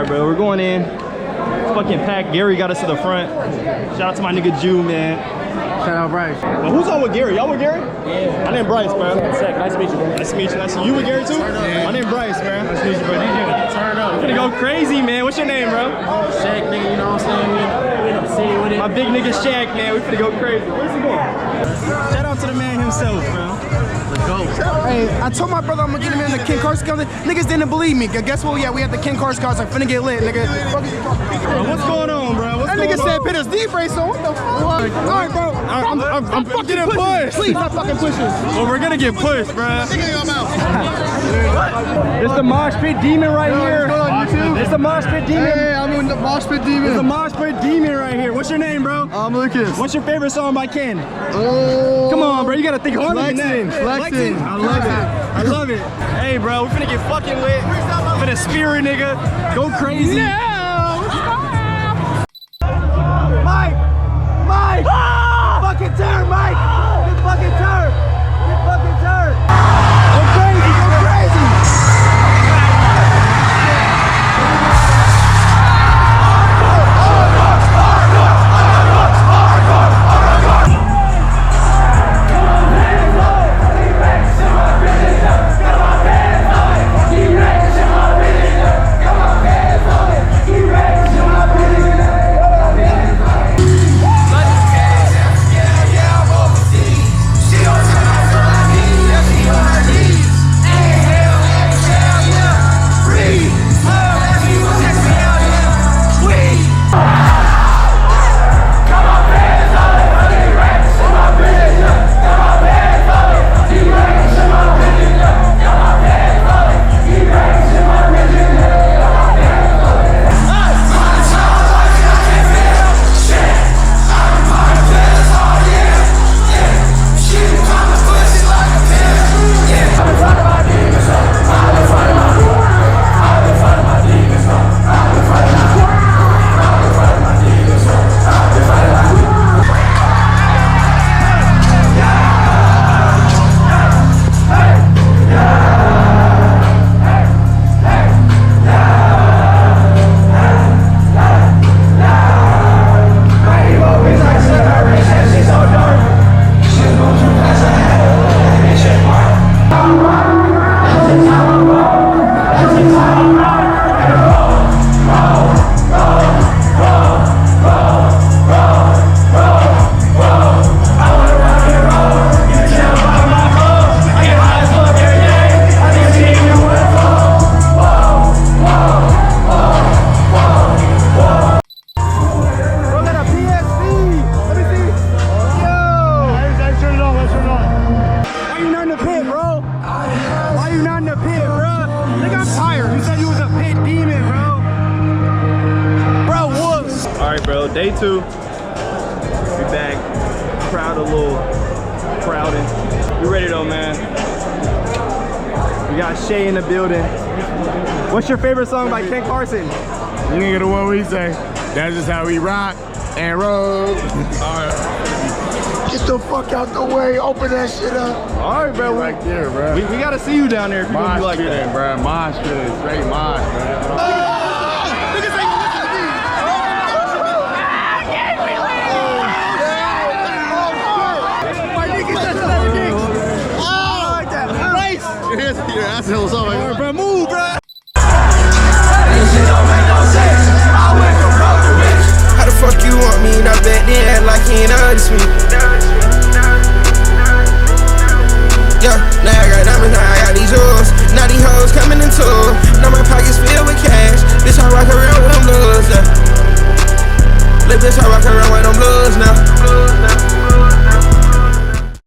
right, bro, we're going in. It's fucking packed. Gary got us to the front. Shout out to my nigga Jew, man. Shout out Bryce. Well, who's on with Gary? Y'all with Gary? Yeah. My name Bryce, bro. Nice to meet you, bro. Nice to meet you. Nice to meet you. You with Gary too? Yeah. My name Bryce, man. Nice to meet you, bro. Turn up. We're gonna go crazy, man. What's your name, bro? Shaq, nigga, you know what I'm saying? We in the city with it. My big nigga Shaq, man. We finna go crazy. Where's he going? Shout out to the man himself, bro. Let's go. Hey, I told my brother I'm gonna get him in the King Carson concert. Niggas didn't believe me. Guess what? Yeah, we at the King Carson concert. Finna get lit, nigga. Bro, what's going on, bro? What's That nigga said put his D brace on. What the fuck? All right, bro. I'm fucking getting pushing. pushed. Please, not fucking pushing. Well, we're gonna get pushed, bro. It's the MOSHPIT demon right here. It's the MOSHPIT demon. Hey, I'm in the MOSHPIT demon. It's the MOSHPIT demon right here. What's your name, bro? I'm Lucas. What's your favorite song by Ken? Oh, Come on, bro. You gotta think harder than that. Flexing. I love it. I love it. Hey, bro. We finna get fucking lit. Finna spirit, nigga. Go crazy. Mike! Mike! Fucking turn, Mike! Get fucking turn! Get fucking turn! Go crazy! Go crazy! Day two, we back, crowd a little crowded. We ready though, man. We got Shay in the building. What's your favorite song by Ken Carson? You nigga the one we say. That's just how we rock and roll. Alright. Get the fuck out the way, open that shit up. Alright, bro. Right there, bro. We gotta see you down there if you're gonna be like that. Bro. Mosh pit, straight mosh, bro. Your ass what's up,